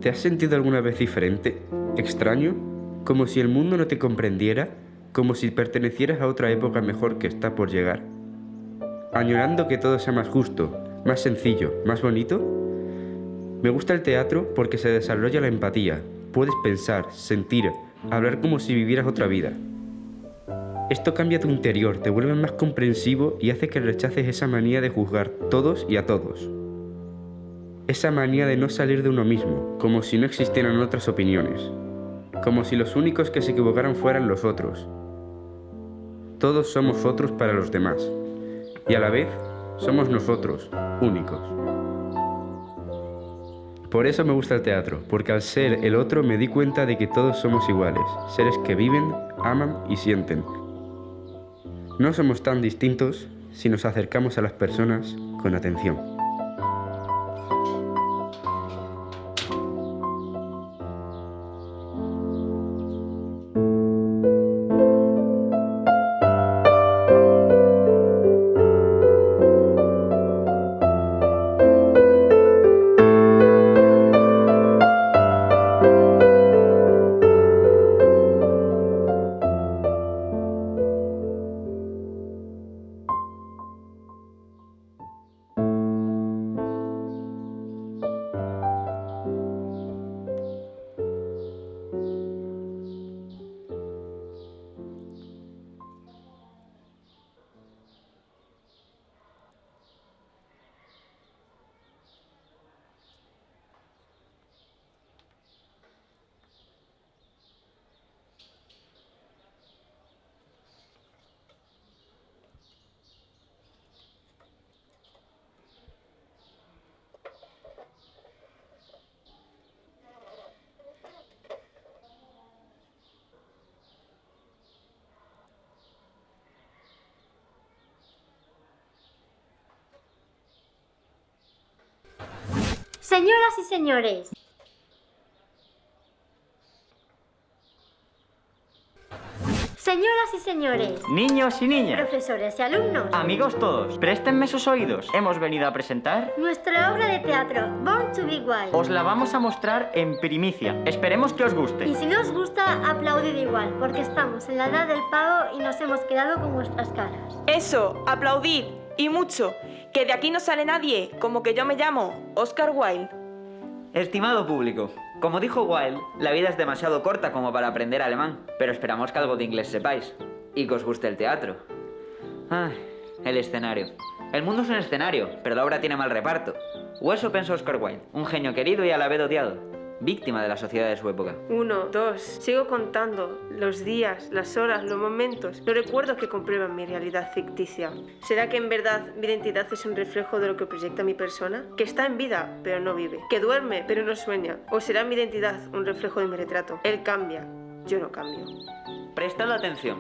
¿Te has sentido alguna vez diferente, extraño, como si el mundo no te comprendiera, como si pertenecieras a otra época mejor que está por llegar? ¿Añorando que todo sea más justo, más sencillo, más bonito? Me gusta el teatro porque se desarrolla la empatía. Puedes pensar, sentir, hablar como si vivieras otra vida. Esto cambia tu interior, te vuelve más comprensivo y hace que rechaces esa manía de juzgar todos y a todos. Esa manía de no salir de uno mismo, como si no existieran otras opiniones. Como si los únicos que se equivocaran fueran los otros. Todos somos otros para los demás. Y a la vez, somos nosotros, únicos. Por eso me gusta el teatro, porque al ser el otro me di cuenta de que todos somos iguales, seres que viven, aman y sienten. No somos tan distintos si nos acercamos a las personas con atención. Señoras y señores, señoras y señores, niños y niñas, profesores y alumnos, amigos todos, préstenme sus oídos. Hemos venido a presentar nuestra obra de teatro, Born to be Wild. Os la vamos a mostrar en primicia. Esperemos que os guste. Y si no os gusta, aplaudid igual, porque estamos en la edad del pavo y nos hemos quedado con vuestras caras. Eso, aplaudid, y mucho, que de aquí no sale nadie, como que yo me llamo Oscar Wilde. Estimado público, como dijo Wilde, la vida es demasiado corta como para aprender alemán, pero esperamos que algo de inglés sepáis y que os guste el teatro. Ay, el escenario. El mundo es un escenario, pero la obra tiene mal reparto. O eso pensó Oscar Wilde, un genio querido y a la vez odiado, víctima de la sociedad de su época. 1, 2, sigo contando los días, las horas, los momentos, los recuerdos que comprueban mi realidad ficticia. ¿Será que en verdad mi identidad es un reflejo de lo que proyecta mi persona? Que está en vida, pero no vive. Que duerme, pero no sueña. ¿O será mi identidad un reflejo de mi retrato? Él cambia, yo no cambio. Prestad atención.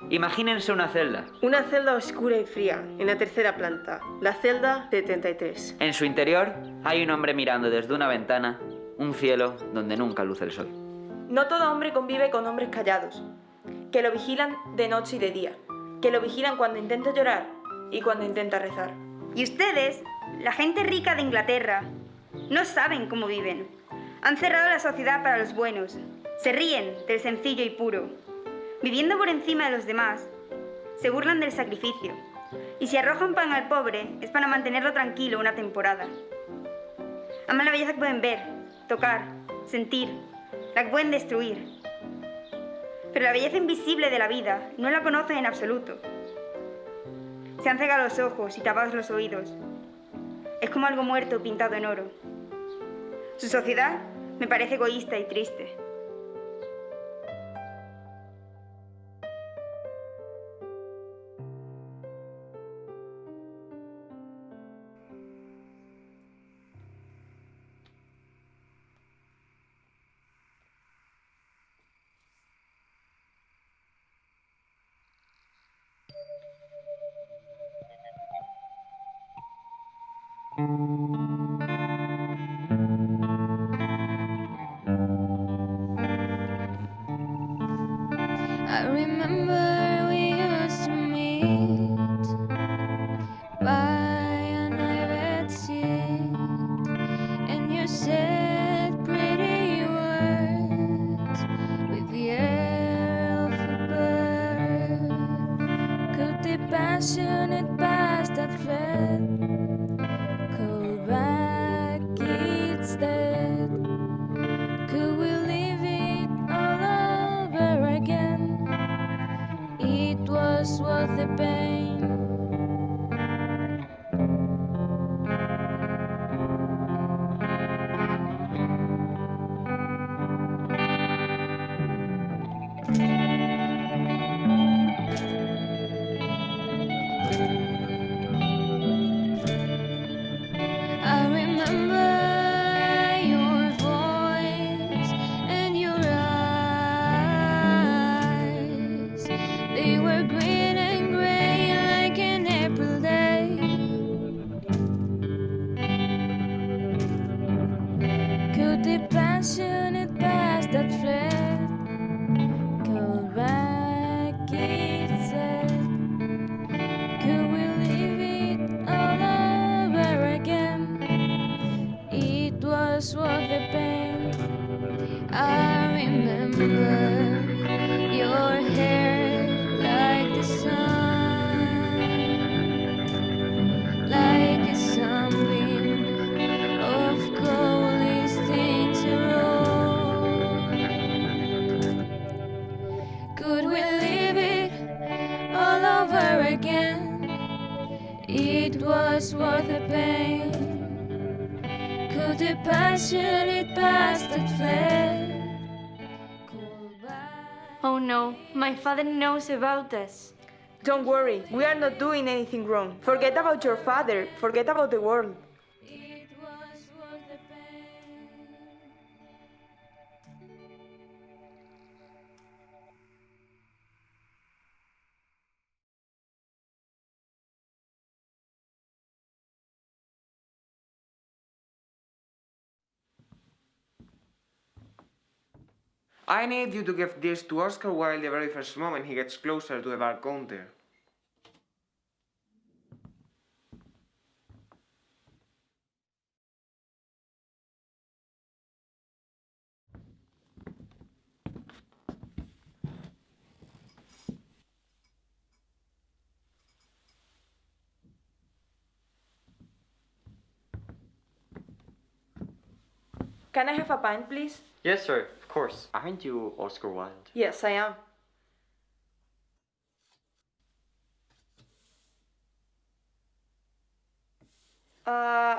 Imagínense una celda. Una celda oscura y fría, en la tercera planta. La celda 73. En su interior hay un hombre mirando desde una ventana un cielo donde nunca luce el sol. No todo hombre convive con hombres callados, que lo vigilan de noche y de día, que lo vigilan cuando intenta llorar y cuando intenta rezar. Y ustedes, la gente rica de Inglaterra, no saben cómo viven. Han cerrado la sociedad para los buenos. Se ríen del sencillo y puro. Viviendo por encima de los demás, se burlan del sacrificio. Y si arrojan pan al pobre, es para mantenerlo tranquilo una temporada. Aman la belleza que pueden ver, tocar, sentir, la que pueden destruir. Pero la belleza invisible de la vida no la conocen en absoluto. Se han cegado los ojos y tapados los oídos. Es como algo muerto pintado en oro. Su sociedad me parece egoísta y triste. I remember we used to meet by an Ivet seat, and you said, the passionate past that fled go back, it said? Could we live it all over again? It was worth the pain. I remember your hair like the sun, like a sunbeam of coldest things around. Could we live it all over again? It was worth the pain. Could the passionate past that fled call back? Oh no, my father knows about us. Don't worry, we are not doing anything wrong. Forget about your father, forget about the world. It was worth the pain. I need you to give this to Oscar Wilde the very first moment he gets closer to the bar counter. Can I have a pint, please? Yes, sir, of course. Aren't you Oscar Wilde? Yes, I am.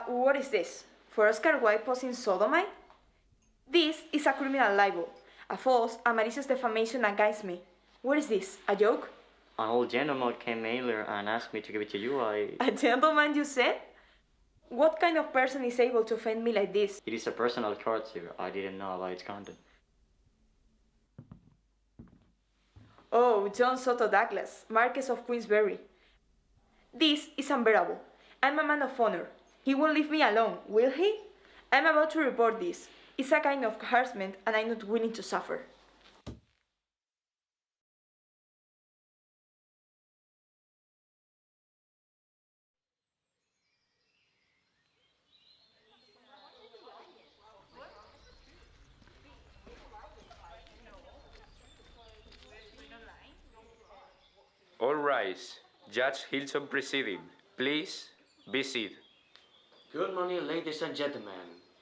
What is this? For Oscar Wilde posing sodomite? This is a criminal libel, a false and malicious defamation against me. What is this, a joke? An old gentleman came earlier and asked me to give it to you. A gentleman, you said? What kind of person is able to offend me like this? It is a personal card, sir. I didn't know about its content. Oh, John Soto Douglas, Marquess of Queensberry. This is unbearable. I'm a man of honor. He won't leave me alone, will he? I'm about to report this. It's a kind of harassment and I'm not willing to suffer. All rise. Judge Hilson presiding. Please be seated. Good morning, ladies and gentlemen.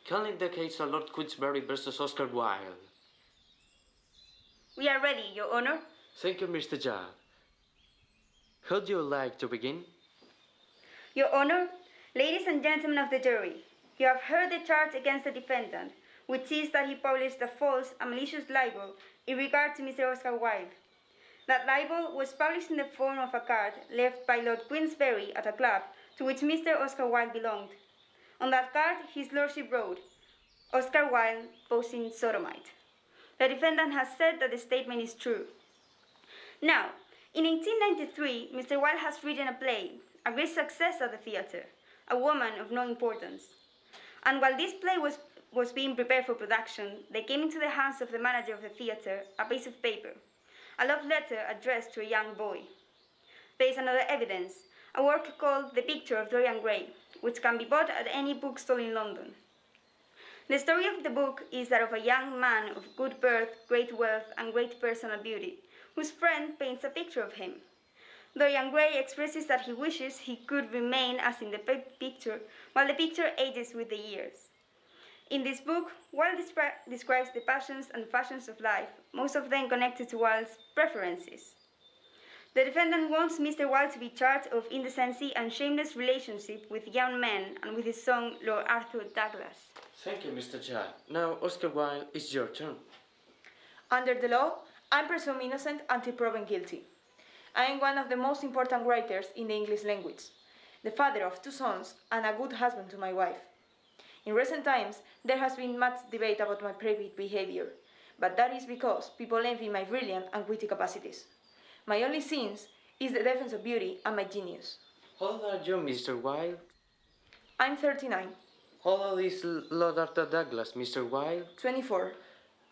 Calling the case of Lord Queensberry versus Oscar Wilde. We are ready, Your Honor. Thank you, Mr. Judge. Would you like to begin? Your Honor, ladies and gentlemen of the jury, you have heard the charge against the defendant, which is that he published a false and malicious libel in regard to Mr. Oscar Wilde. That libel was published in the form of a card left by Lord Queensberry at a club to which Mr. Oscar Wilde belonged. On that card, his lordship wrote, Oscar Wilde posing sodomite. The defendant has said that the statement is true. Now, in 1893, Mr. Wilde has written a play, a great success at the theatre, A Woman of No Importance. And while this play was being prepared for production, there came into the hands of the manager of the theatre a piece of paper, a love letter addressed to a young boy. There is another evidence, a work called The Picture of Dorian Gray, which can be bought at any bookstall in London. The story of the book is that of a young man of good birth, great wealth, and great personal beauty, whose friend paints a picture of him. Dorian Gray expresses that he wishes he could remain as in the picture, while the picture ages with the years. In this book, Wilde describes the passions and fashions of life, most of them connected to Wilde's preferences. The defendant wants Mr. Wilde to be charged of indecency and shameless relationship with young men and with his son, Lord Arthur Douglas. Thank you, Mr. Judge. Now, Oscar Wilde, it's your turn. Under the law, I'm presumed innocent until proven guilty. I am one of the most important writers in the English language, the father of 2 sons and a good husband to my wife. In recent times, there has been much debate about my private behavior, but that is because people envy my brilliant and witty capacities. My only sins is the defense of beauty and my genius. How old are you, Mr. Wilde? I'm 39. How old is Lord Arthur Douglas, Mr. Wilde? 24.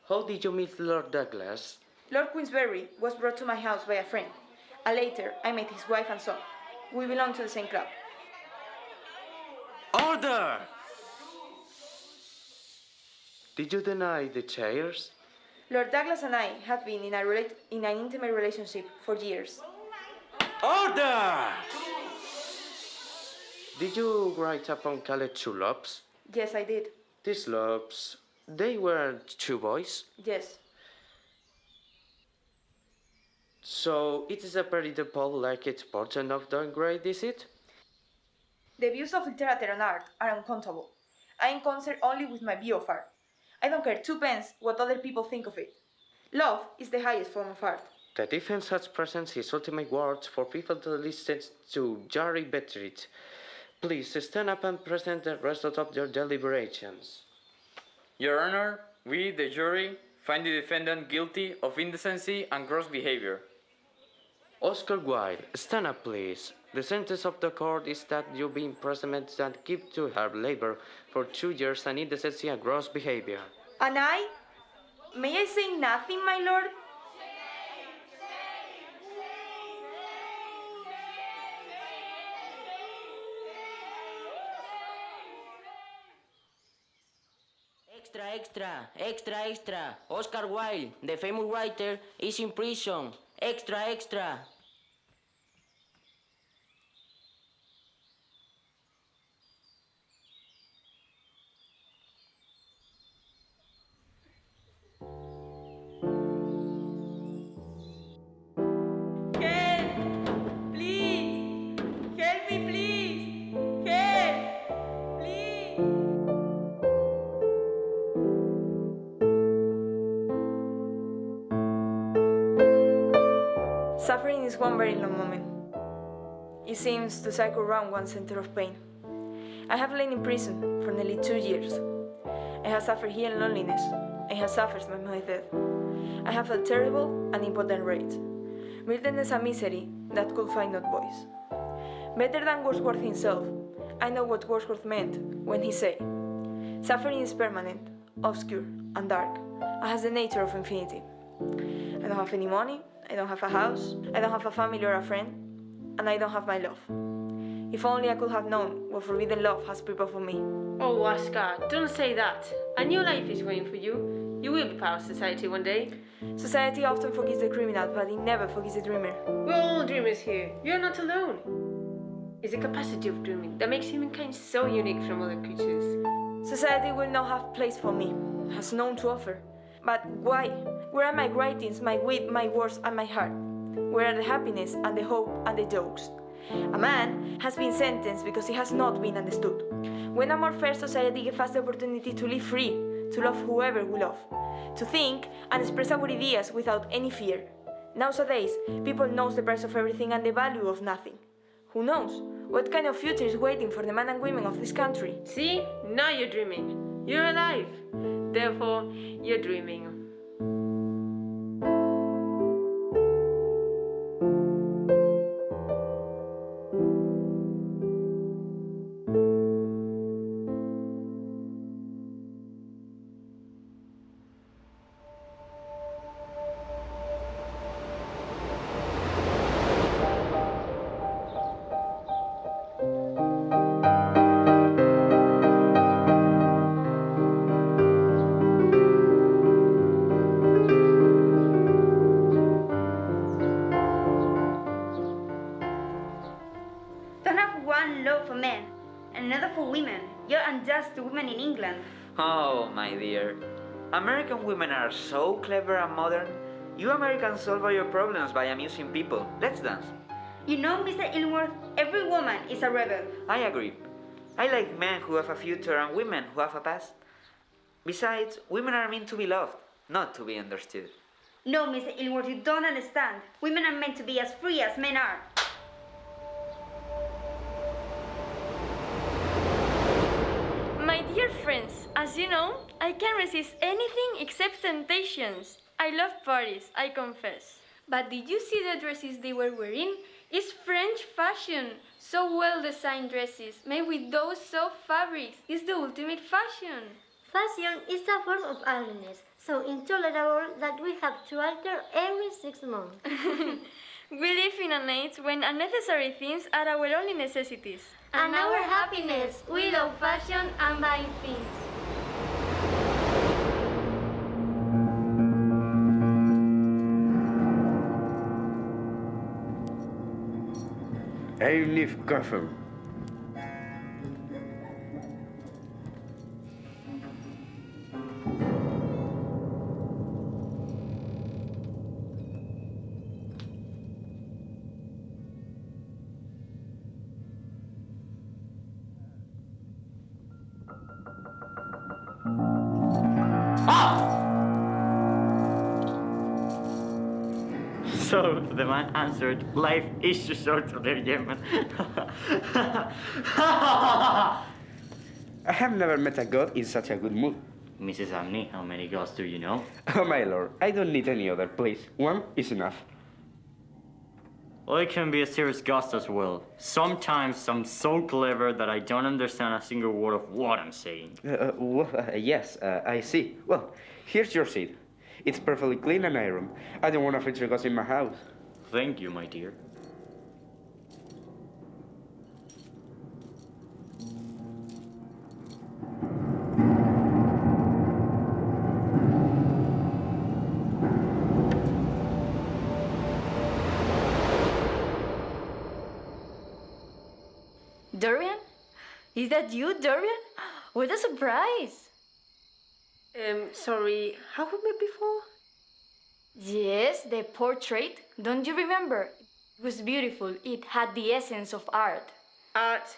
How did you meet Lord Douglas? Lord Queensberry was brought to my house by a friend, and later I met his wife and son. We belong to the same club. Order! Did you deny the chairs? Lord Douglas and I have been in an intimate relationship for years. Order! Did you write upon colored tulips? Yes, I did. These tulips, they were 2 boys? Yes. So it is a veritable like exportation of downgrade, is it? The views of literature and art are uncountable. I am concerned only with my view of art. I don't care 2 pence what other people think of it. Love is the highest form of art. The defense has presents his ultimate words for people to listen to Jerry Bettridge. Please stand up and present the result of your deliberations. Your Honor, we, the jury, find the defendant guilty of indecency and gross behavior. Oscar Wilde, stand up please. The sentence of the court is that you be imprisonment and keep to hard labor for 2 years and indecency and gross behavior. And I? May I say nothing, my lord? Extra, extra, extra, extra. Oscar Wilde, the famous writer, is in prison. Extra, extra. Suffering is one very long moment. It seems to cycle round one center of pain. I have lain in prison for nearly 2 years. I have suffered here in loneliness. I have suffered by my death. I have felt terrible and impotent rage, wilderness and misery that could find not voice. Better than Wordsworth himself, I know what Wordsworth meant when he said, "Suffering is permanent, obscure, and dark, and has the nature of infinity." I don't have any money, I don't have a house, I don't have a family or a friend, and I don't have my love. If only I could have known what forbidden love has prepared for me. Oh, Oscar, don't say that. A new life is waiting for you. You will be part of society one day. Society often forgives the criminal, but it never forgives the dreamer. We're all dreamers here. You're not alone. It's the capacity of dreaming that makes humankind so unique from other creatures. Society will not have place for me, has none to offer. But why? Where are my writings, my wit, my words, and my heart? Where are the happiness and the hope and the jokes? A man has been sentenced because he has not been understood. When a more fair society gives us the opportunity to live free, to love whoever we love, to think and express our ideas without any fear. Nowadays, people know the price of everything and the value of nothing. Who knows what kind of future is waiting for the men and women of this country? See, now you're dreaming. You're alive. Therefore, you're dreaming. Unjust to women in England. Oh, my dear. American women are so clever and modern. You Americans solve all your problems by amusing people. Let's dance. You know, Mr. Illingworth, every woman is a rebel. I agree. I like men who have a future and women who have a past. Besides, women are meant to be loved, not to be understood. No, Mr. Illingworth, you don't understand. Women are meant to be as free as men are. My dear friends, as you know, I can't resist anything except temptations. I love parties, I confess. But did you see the dresses they were wearing? It's French fashion, So well-designed dresses made with those soft fabrics is the ultimate fashion. Fashion is a form of ugliness, so intolerable that we have to alter every 6 months. We live in an age when unnecessary things are our only necessities. And our happiness, we love fashion and buying things. Een lief koffer. So the man answered, life is too short to live, Yemen. I have never met a god in such a good mood. Mrs. Amney, how many gods do you know? Oh my lord, I don't need any other, please. One is enough. Well, it can be a serious ghost as well. Sometimes I'm so clever that I don't understand a single word of what I'm saying. Yes, I see. Well, here's your seat. It's perfectly clean and iron. I don't want a future ghost in my house. Thank you, my dear. Dorian? Is that you, Dorian? What a surprise! Sorry, have we met before? Yes, the portrait. Don't you remember? It was beautiful. It had the essence of art. Art,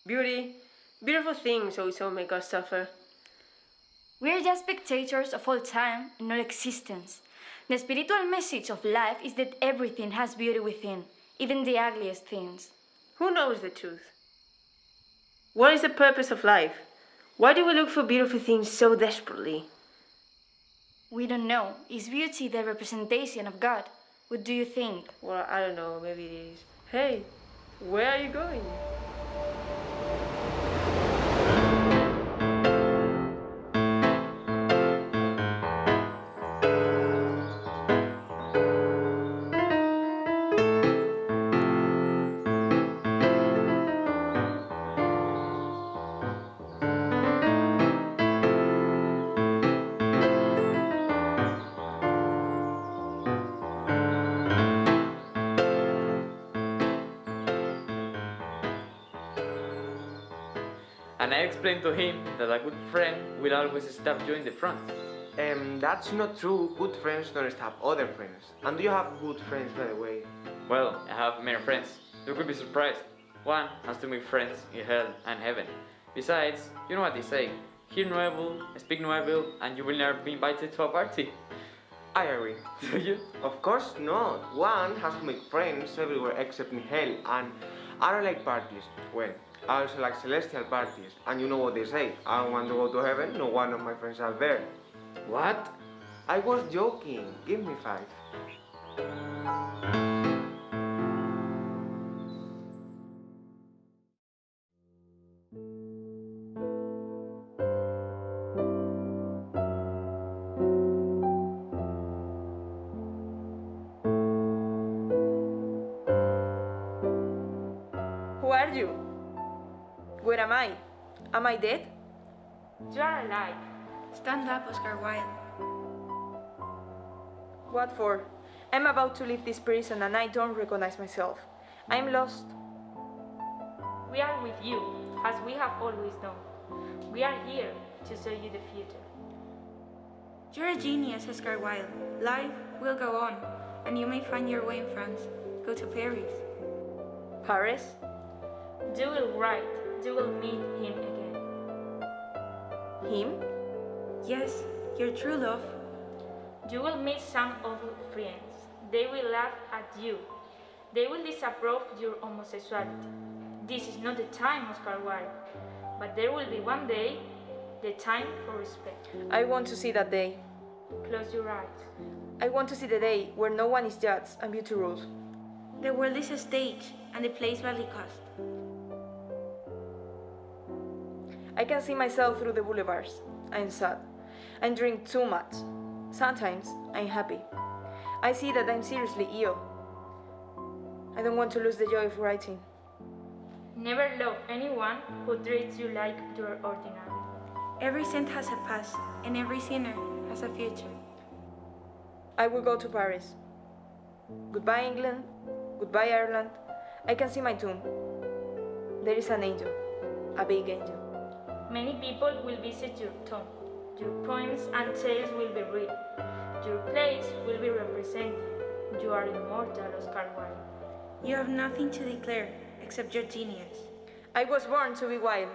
beauty, beautiful things also make us suffer. We are just spectators of all time and not existence. The spiritual message of life is that everything has beauty within, even the ugliest things. Who knows the truth? What is the purpose of life? Why do we look for beautiful things so desperately? We don't know. Is beauty the representation of God? What do you think? Well, I don't know, maybe it is. Hey, where are you going? And I explained to him that a good friend will always stab you in the front. That's not true. Good friends don't stab other friends. And do you have good friends, by the way? Well, I have many friends. You could be surprised. One has to make friends in hell and heaven. Besides, you know what they say. Hear no evil, speak no evil, and you will never be invited to a party. I agree. Do you? Of course not. One has to make friends everywhere except in hell, and I don't like parties. Well, I also like celestial parties, and you know what they say. I don't want to go to heaven, no one of my friends are there. What? I was joking. Give me 5. Who are you? Where am I? Am I dead? You are alive. Stand up, Oscar Wilde. What for? I'm about to leave this prison and I don't recognize myself. I'm lost. We are with you, as we have always done. We are here to show you the future. You're a genius, Oscar Wilde. Life will go on, and you may find your way in France. Go to Paris. Paris? You will write. You will meet him again. Him? Yes, your true love. You will meet some old friends. They will laugh at you. They will disapprove your homosexuality. This is not the time, Oscar Wilde, but there will be one day, the time for respect. I want to see that day. Close your eyes. I want to see the day where no one is judged and beauty rules. The world is a stage, and the plays badly cast. I can see myself through the boulevards. I'm sad. I drink too much. Sometimes I'm happy. I see that I'm seriously ill. I don't want to lose the joy of writing. Never love anyone who treats you like you're ordinary. Every saint has a past, and every sinner has a future. I will go to Paris. Goodbye, England. Goodbye, Ireland. I can see my tomb. There is an angel, a big angel. Many people will visit your tomb. Your poems and tales will be read. Your plays will be represented. You are immortal, Oscar Wilde. You have nothing to declare except your genius. I was born to be wild.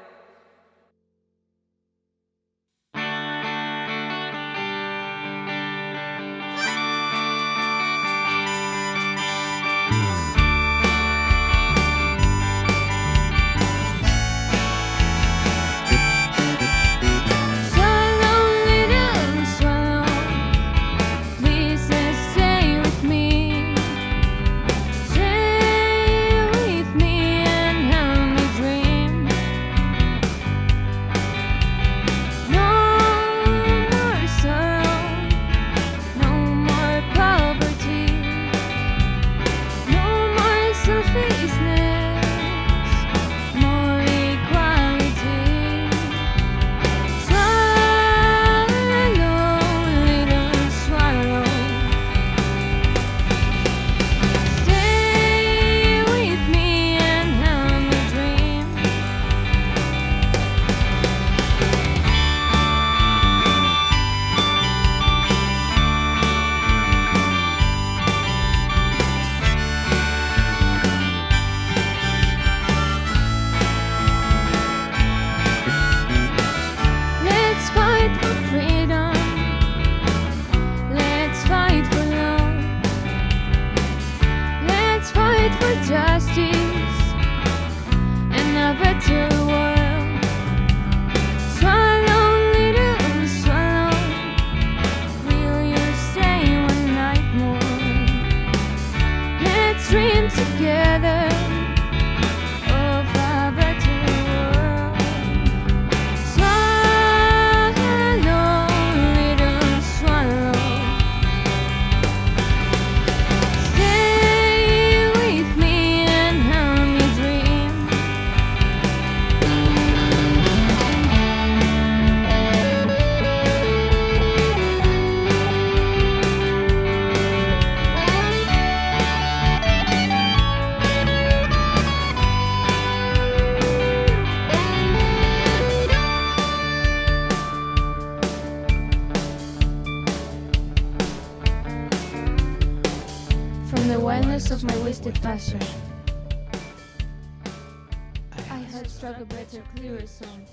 Of my wasted passion, I had struck a better, clearer song.